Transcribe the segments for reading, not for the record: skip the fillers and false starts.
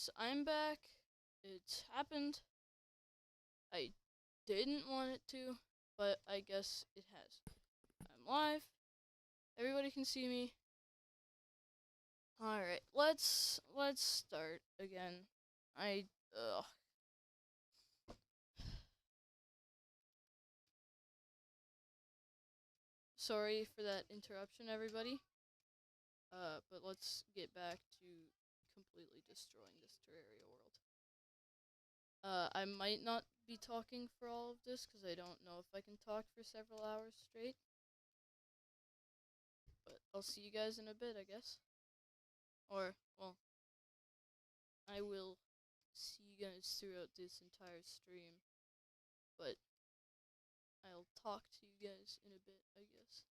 guys, I'm back. It's happened. I didn't want it to, but I guess it has. I'm live. Everybody can see me. All right, let's start again. I ugh. Sorry for that interruption, everybody. But let's get back to completely destroying this Terraria world. I might not be talking for all of this because I don't know if I can talk for several hours straight. But I'll see you guys in a bit, I guess. Or, well, I will see you guys throughout this entire stream. But I'll talk to you guys in a bit, I guess.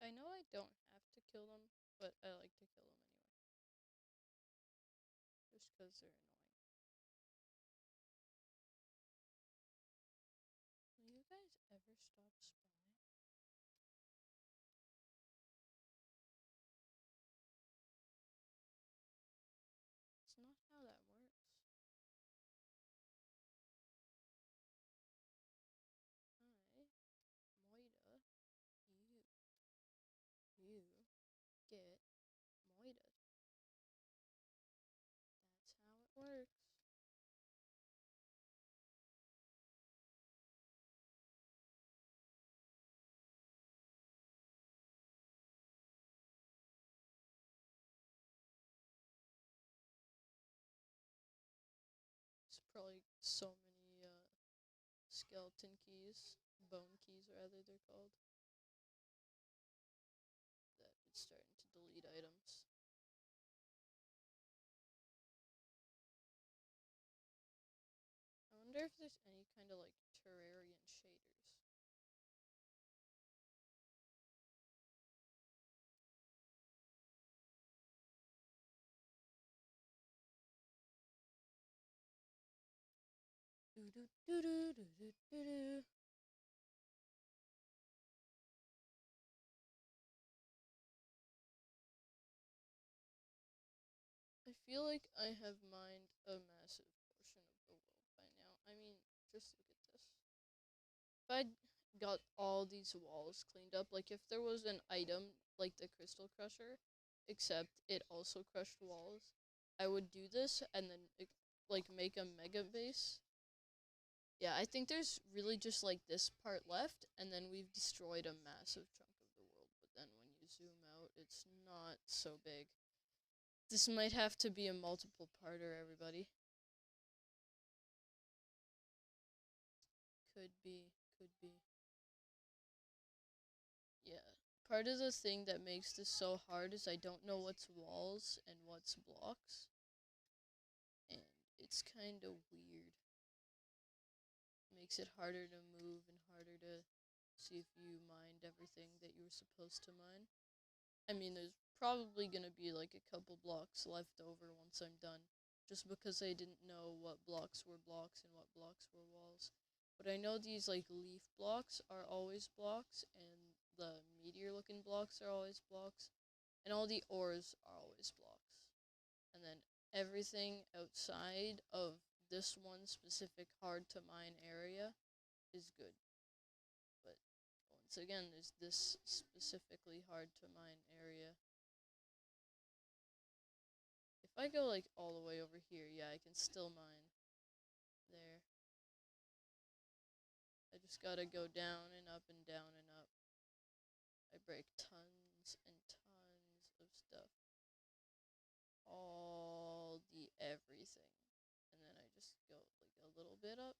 I know I don't have to kill them, but I like to kill them anyway. Just because they're annoying. Will you guys ever stop spawning? It's not how that works. Moida, you get moided. That's how it works. There's probably so many skeleton keys, bone keys rather they're called, that it's starting to delete items. I wonder if there's any kind of like Terrarian shaders. Do do do do do do do do. I feel like I have mined a massive portion of the world by now. I mean, just look at this. If I got all these walls cleaned up, like if there was an item like the Crystal Crusher, except it also crushed walls, I would do this and then like make a mega base. Yeah, I think there's really just like this part left, and then we've destroyed a massive chunk of the world. But then when you zoom out, it's not so big. This might have to be a multiple parter, everybody. Could be, could be. Yeah. Part of the thing that makes this so hard is I don't know what's walls and what's blocks. And it's kind of weird. Makes it harder to move and harder to see if you mined everything that you were supposed to mine. I mean, there's probably gonna be like a couple blocks left over once I'm done, just because I didn't know what blocks were blocks and what blocks were walls. But I know these like leaf blocks are always blocks, and the meteor looking blocks are always blocks, and all the ores are always blocks. And then everything outside of this one specific hard to mine area is good. But once again, there's this specifically hard to mine area. If I go like all the way over here, yeah, I can still mine there. I just gotta go down and up and down and up. I break tons and tons of stuff. All the everything. And then I just go like a little bit up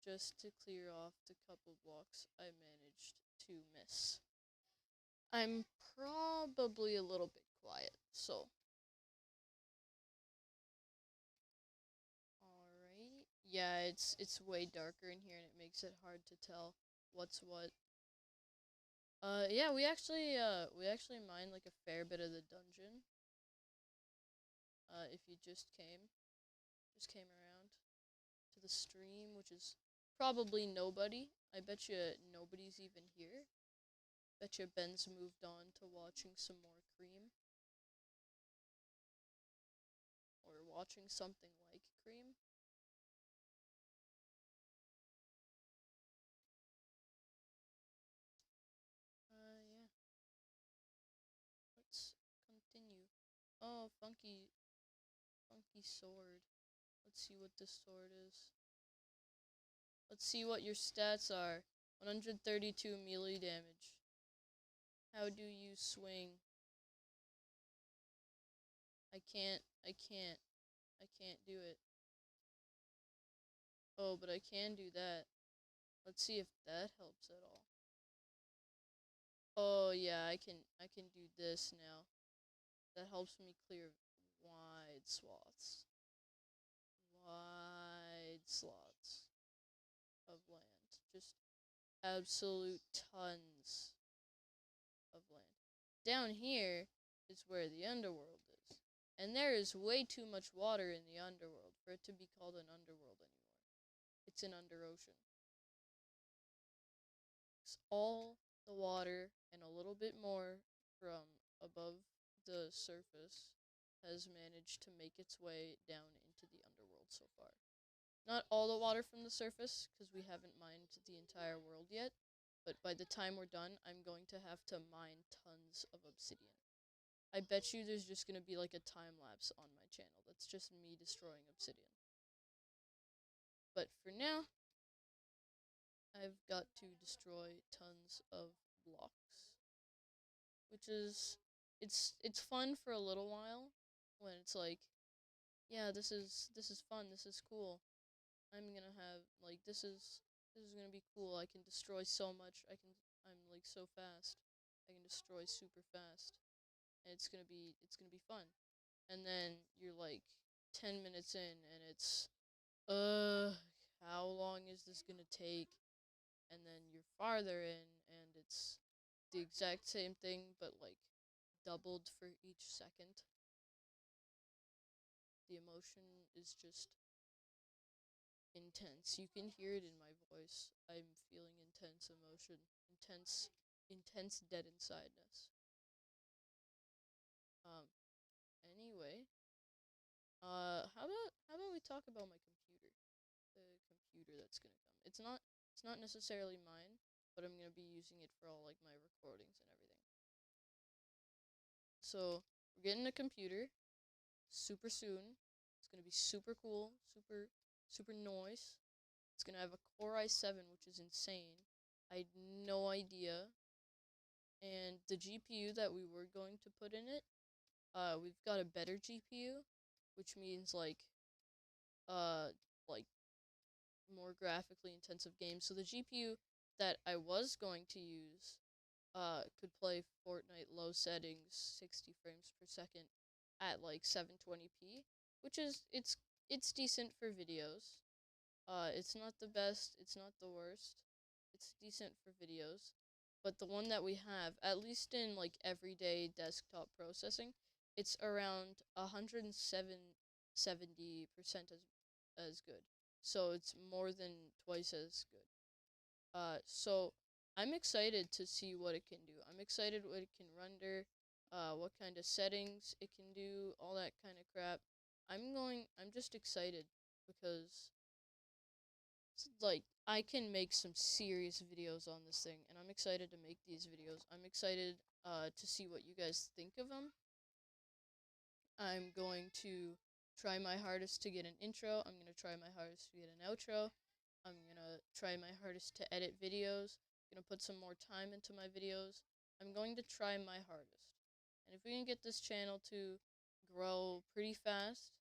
just to clear off the couple blocks I managed to miss. I'm probably a little bit quiet, so. Alright. Yeah, it's way darker in here and it makes it hard to tell what's what. Yeah, we actually mined like a fair bit of the dungeon. If you just came around to the stream, which is probably nobody. I bet you nobody's even here. Bet you Ben's moved on to watching some more Cream. Or watching something like Cream. Yeah. Let's continue. Oh, funky sword. Let's see what this sword is. Let's see what your stats are. 132 melee damage. How do you swing? I can't do it. Oh, but I can do that. Let's see if that helps at all. Oh yeah, I can do this now. That helps me clear wide swaths. Wide slots of land. Just absolute tons of land. Down here is where the underworld is. And there is way too much water in the underworld for it to be called an underworld anymore. It's an underocean. It's all the water and a little bit more from above the surface has managed to make its way down into the underworld so far. Not all the water from the surface, because we haven't mined the entire world yet, but by the time we're done, I'm going to have to mine tons of obsidian. I bet you there's just going to be like a time lapse on my channel. That's just me destroying obsidian. But for now, I've got to destroy tons of blocks. Which is, it's fun for a little while, when it's like, yeah, this is fun, this is cool. I'm gonna have, like, this is gonna be cool. I can destroy so much. I'm like so fast. I can destroy super fast. And it's gonna be fun. And then you're like 10 minutes in and it's how long is this gonna take? And then you're farther in and it's the exact same thing but like doubled for each second. The emotion is just intense. You can hear it in my voice. I'm feeling intense emotion. Intense dead insideness. Anyway. How about we talk about my computer? The computer that's gonna come. It's not necessarily mine, but I'm gonna be using it for all like my recordings and everything. So we're getting a computer super soon. It's gonna be super cool, super nice. It's gonna have a Core i7, which is insane. I had no idea. And the GPU that we were going to put in it, we've got a better GPU, which means like more graphically intensive games. So the GPU that I was going to use, could play Fortnite low settings, 60 frames per second, at like 720p, which is it's decent for videos. It's not the best, it's not the worst. It's decent for videos. But the one that we have, at least in like everyday desktop processing, it's around 170% as good. So it's more than twice as good. So I'm excited to see what it can do. I'm excited what it can render, what kind of settings it can do, all that kind of crap. I'm just excited because like I can make some serious videos on this thing, and I'm excited to make these videos. I'm excited to see what you guys think of them. I'm going to try my hardest to get an intro. I'm going to try my hardest to get an outro. I'm going to try my hardest to edit videos. I'm going to put some more time into my videos. I'm going to try my hardest. And if we can get this channel to grow pretty fast,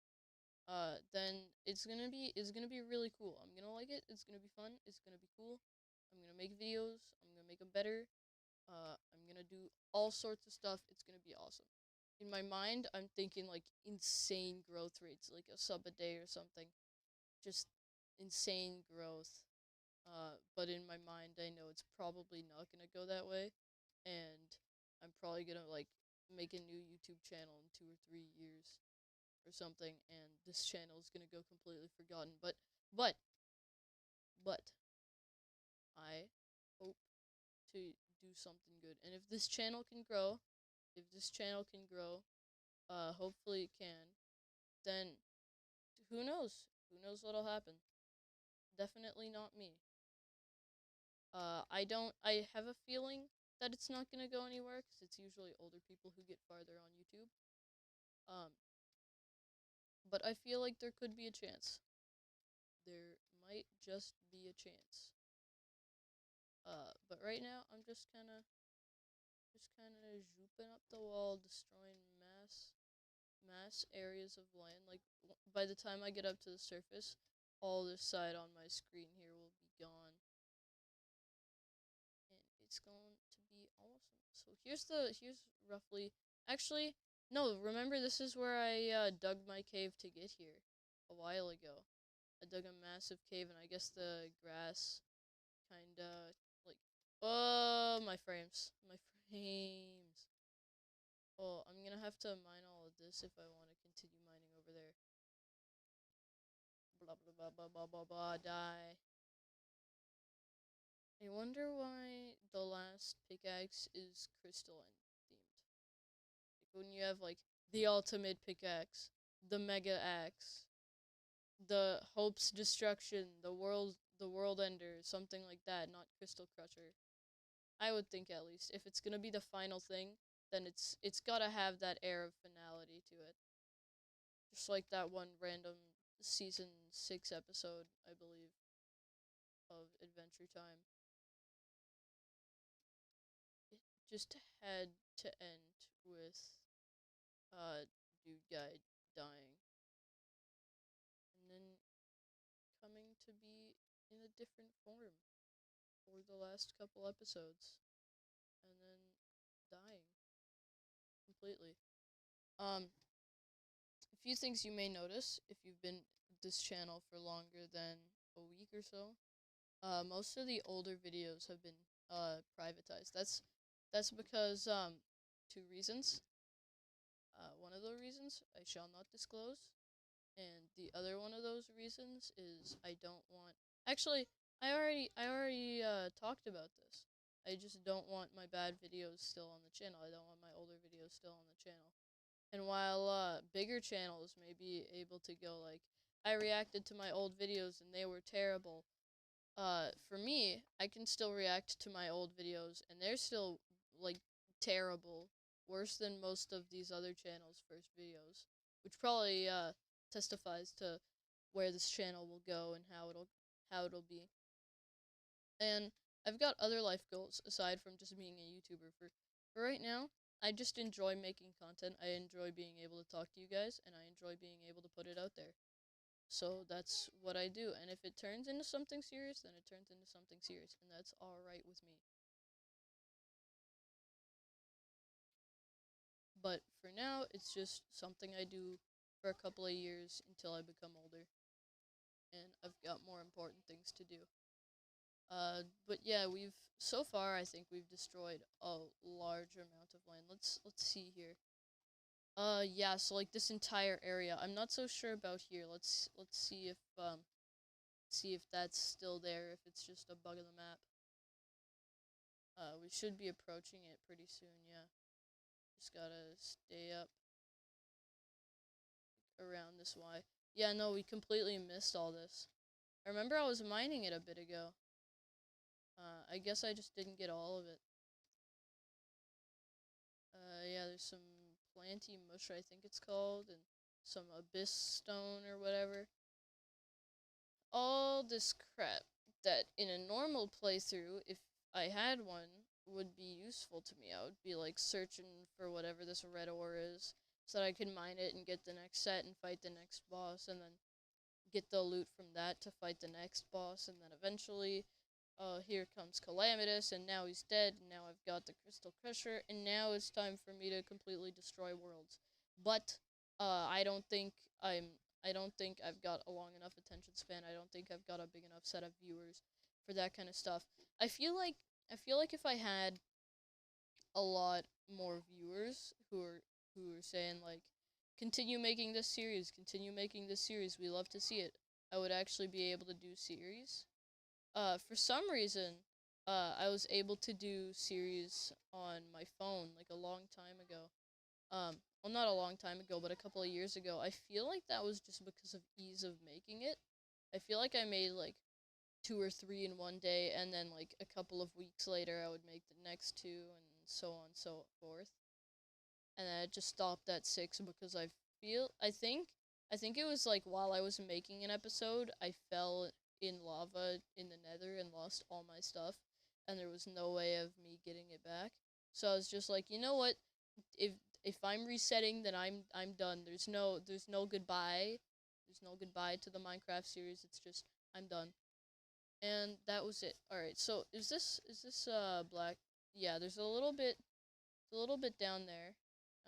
then it's gonna be really cool. I'm gonna like it. It's gonna be fun. It's gonna be cool. I'm gonna make videos. I'm gonna make them better. I'm gonna do all sorts of stuff. It's gonna be awesome. In my mind, I'm thinking like insane growth rates, like a sub a day or something. Just insane growth. But in my mind, I know it's probably not gonna go that way, and I'm probably gonna like make a new YouTube channel in 2 or 3 years or something, and this channel is gonna go completely forgotten. But I hope to do something good. And if this channel can grow, hopefully it can, then who knows? Who knows what'll happen? Definitely not me. I have a feeling that it's not gonna go anywhere, because it's usually older people who get farther on YouTube. But I feel like there could be a chance. There might just be a chance. But right now, I'm just kind of zooping up the wall, destroying mass areas of land. Like, by the time I get up to the surface, all this side on my screen here will be gone. And it's going to be awesome. So here's roughly, actually, no, remember this is where I dug my cave to get here a while ago. I dug a massive cave, and I guess the grass kinda like, oh, my frames, tames. Oh, I'm gonna have to mine all of this if I want to continue mining over there. Blah blah blah blah blah blah blah. Die. I wonder why the last pickaxe is crystalline themed. Like when you have like the ultimate pickaxe, the mega axe, the Hope's destruction, the world ender, something like that, not crystal crusher. I would think at least if it's gonna be the final thing, then it's gotta have that air of finality to it. Just like that one random season 6 episode, I believe, of Adventure Time. It just had to end with dude guy dying. And then coming to be in a different form for the last couple episodes. And then dying completely. A few things you may notice if you've been this channel for longer than a week or so. Most of the older videos have been privatized. That's because two reasons. One of the reasons I shall not disclose, and the other one of those reasons is I don't want. Actually, I already talked about this. I just don't want my bad videos still on the channel. I don't want my older videos still on the channel. And while bigger channels may be able to go like, I reacted to my old videos and they were terrible. For me, I can still react to my old videos and they're still like terrible, worse than most of these other channels' first videos, which probably testifies to where this channel will go and how it'll be. And I've got other life goals aside from just being a YouTuber. For right now, I just enjoy making content. I enjoy being able to talk to you guys, and I enjoy being able to put it out there. So that's what I do. And if it turns into something serious, then it turns into something serious, and that's alright with me. But for now, it's just something I do for a couple of years until I become older. And I've got more important things to do. But yeah, so far I think we've destroyed a large amount of land. Let's see here. Yeah, so like this entire area. I'm not so sure about here. Let's see if that's still there, if it's just a bug of the map. We should be approaching it pretty soon, yeah. Just gotta stay up around this Y. Yeah, no, we completely missed all this. I remember I was mining it a bit ago. I guess I just didn't get all of it. Yeah, there's some planty mush, I think it's called, and some abyss stone or whatever. All this crap that in a normal playthrough, if I had one, would be useful to me. I would be like searching for whatever this red ore is so that I could mine it and get the next set and fight the next boss, and then get the loot from that to fight the next boss, and then eventually here comes Calamitous, and now he's dead, and now I've got the Crystal Crusher, and now it's time for me to completely destroy worlds. But I don't think I've got a long enough attention span. I don't think I've got a big enough set of viewers for that kind of stuff. I feel like if I had a lot more viewers who are saying like, continue making this series, we love to see it, I would actually be able to do series. For some reason, I was able to do series on my phone like a long time ago. Well, not a long time ago, but a couple of years ago. I feel like that was just because of ease of making it. I feel like I made like 2 or 3 in one day, and then like a couple of weeks later, I would make the next 2, and so on and so forth. And then it just stopped at 6 because I think it was like while I was making an episode, I fell in lava in the nether and lost all my stuff, and there was no way of me getting it back. So I was just like, you know what? If if I'm resetting, then I'm done. There's no goodbye. There's no goodbye to the Minecraft series. It's just I'm done. And that was it. All right. So is this black? Yeah, there's a little bit down there,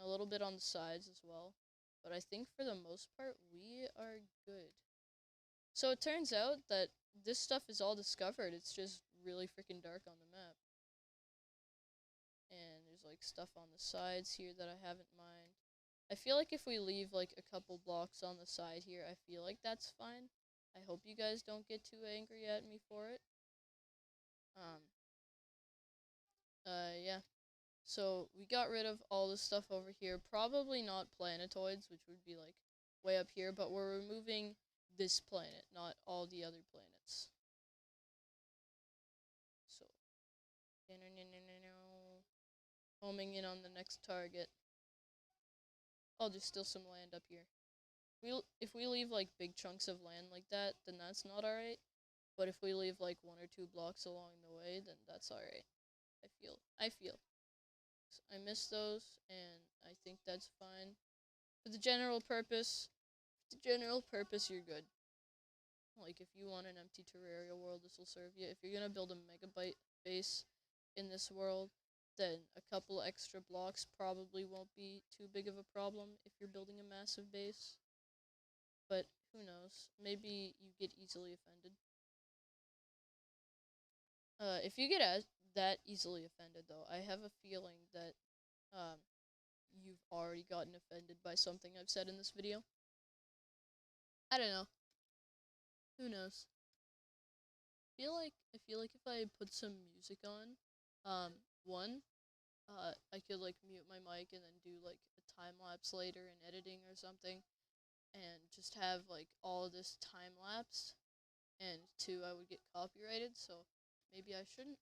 a little bit on the sides as well. But I think for the most part, we are good. So it turns out that this stuff is all discovered. It's just really freaking dark on the map. And there's like stuff on the sides here that I haven't mined. I feel like if we leave like a couple blocks on the side here, I feel like that's fine. I hope you guys don't get too angry at me for it. Yeah. So we got rid of all the stuff over here. Probably not planetoids, which would be like way up here, but we're removing this planet, not all the other planets. So, homing in on the next target. Oh, there's still some land up here. If we leave like big chunks of land like that, then that's not alright. But if we leave like 1 or 2 blocks along the way, then that's alright. I feel. So I miss those, and I think that's fine. For the general purpose, you're good. Like, if you want an empty Terraria world, this will serve you. If you're gonna build a megabyte base in this world, then a couple extra blocks probably won't be too big of a problem if you're building a massive base. But who knows? Maybe you get easily offended. If you get that easily offended, though, I have a feeling that you've already gotten offended by something I've said in this video. I don't know. Who knows? I feel like if I put some music on, I could like mute my mic and then do like a time lapse later in editing or something, and just have like all this time lapse. And 2, I would get copyrighted, so maybe I shouldn't.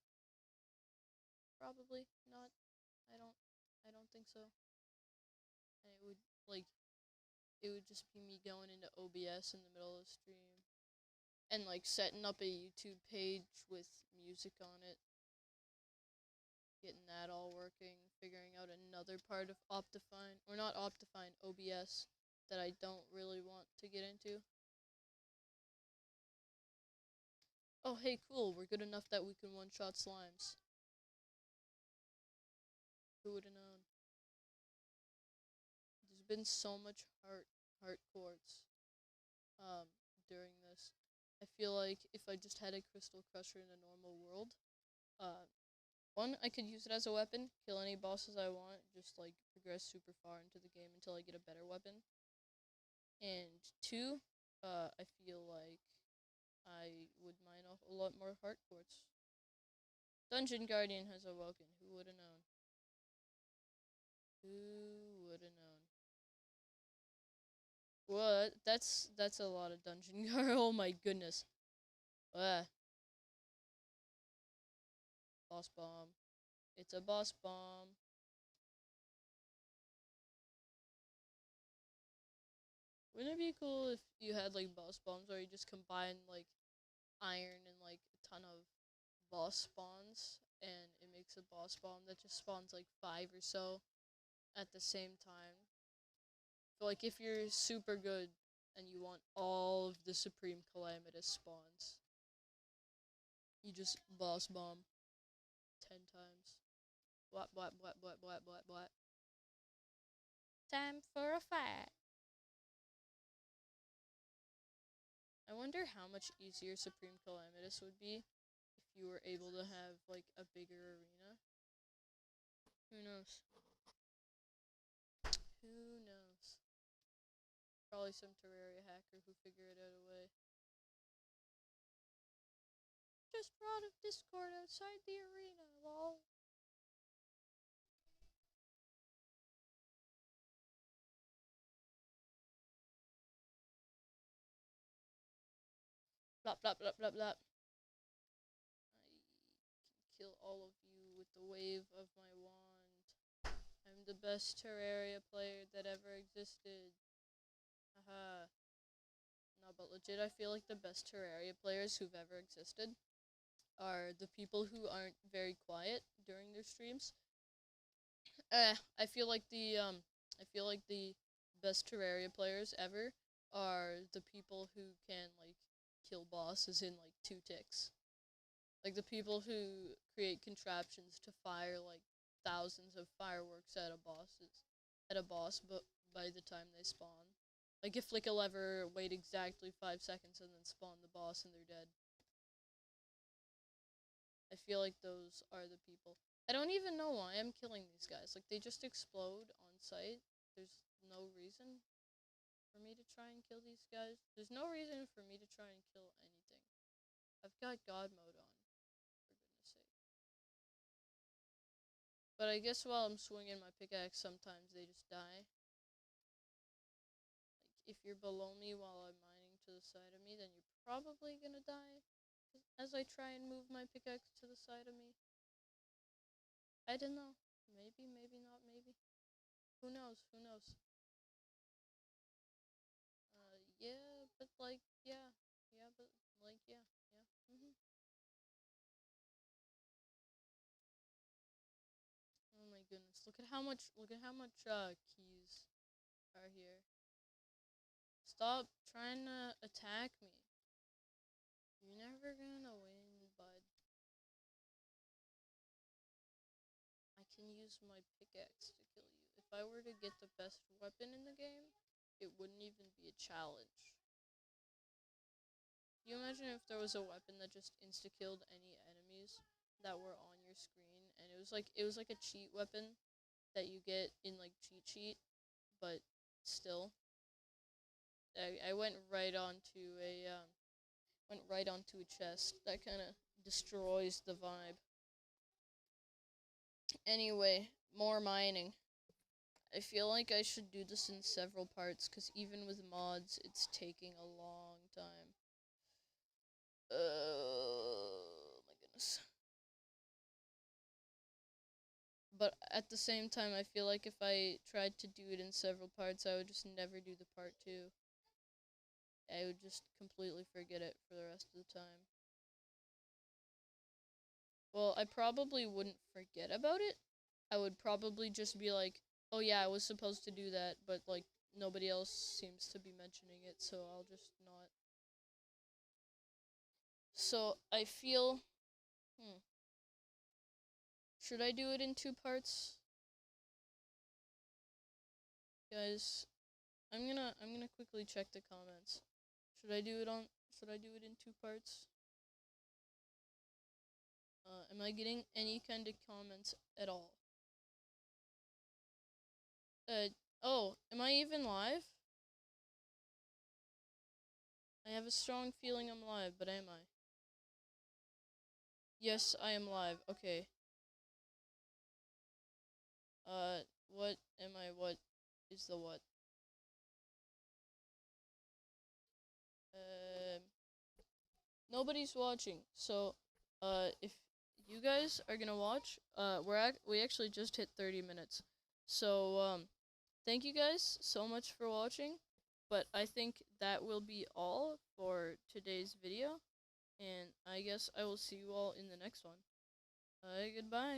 Probably not. I don't. I don't think so. And it would just be me going into OBS in the middle of the stream and like setting up a YouTube page with music on it, getting that all working, figuring out another part of Optifine, or not Optifine, OBS, that I don't really want to get into. Oh, hey, cool, we're good enough that we can one-shot slimes. Who would have known? There's been so much heart quartz during this. I feel like if I just had a crystal crusher in a normal world, 1, I could use it as a weapon, kill any bosses I want, just like progress super far into the game until I get a better weapon. And 2, I feel like I would mine off a lot more heart quartz. Dungeon Guardian has awoken. Who would have known? Who would have known? What? That's a lot of dungeon guard. Oh my goodness. Boss bomb. It's a boss bomb. Wouldn't it be cool if you had like boss bombs where you just combine like iron and like a ton of boss spawns, and it makes a boss bomb that just spawns like 5 or so at the same time? But like if you're super good and you want all of the Supreme Calamitous spawns, you just boss bomb 10 times. What? Time for a fight. I wonder how much easier Supreme Calamitous would be if you were able to have like a bigger arena. Who knows? Who knows? Probably some Terraria hacker who figured out a way. Just brought a Discord outside the arena, lol. Blah blah blah blah blah. I can kill all of you with the wave of my wand. I'm the best Terraria player that ever existed. Haha. No, but legit, I feel like the best Terraria players who've ever existed are the people who aren't very quiet during their streams. I feel like the best Terraria players ever are the people who can like kill bosses in like 2 ticks. Like the people who create contraptions to fire like thousands of fireworks at a boss, but by the time they spawn. Like if flick a lever, wait exactly 5 seconds, and then spawn the boss and they're dead. I feel like those are the people. I don't even know why I'm killing these guys. Like, they just explode on sight. There's no reason for me to try and kill these guys. There's no reason for me to try and kill anything. I've got God mode on, for goodness sake. But I guess while I'm swinging my pickaxe, sometimes they just die. Like, if you're below me while I'm mining to the side of me, then you're probably gonna die as I try and move my pickaxe to the side of me. I don't know. Maybe, maybe not, maybe. Who knows? Who knows? Yeah, but like, yeah. Yeah, but like, yeah. Yeah. Oh my goodness. Look at how much keys are here. Stop trying to attack me. You're never gonna win, bud. I can use my pickaxe to kill you. If I were to get the best weapon in the game, it wouldn't even be a challenge. Can you imagine if there was a weapon that just insta-killed any enemies that were on your screen, and it was like a cheat weapon that you get in like cheat sheet, but still, I went right onto a chest. That kind of destroys the vibe. Anyway, more mining. I feel like I should do this in several parts, because even with mods, it's taking a long time. Oh my goodness. But at the same time, I feel like if I tried to do it in several parts, I would just never do the part 2. I would just completely forget it for the rest of the time. Well, I probably wouldn't forget about it. I would probably just be like, oh yeah, I was supposed to do that, but like nobody else seems to be mentioning it, so I'll just not. So I feel, should I do it in 2 parts? Guys, I'm gonna quickly check the comments. Should I do it in 2 parts? Am I getting any kind of comments at all? Oh, am I even live? I have a strong feeling I'm live, but am I? Yes, I am live. Okay. What am I? What is the what? Nobody's watching. So, if you guys are gonna watch, we actually just hit 30 minutes. So, thank you guys so much for watching. But I think that will be all for today's video. And I guess I will see you all in the next one. Goodbye.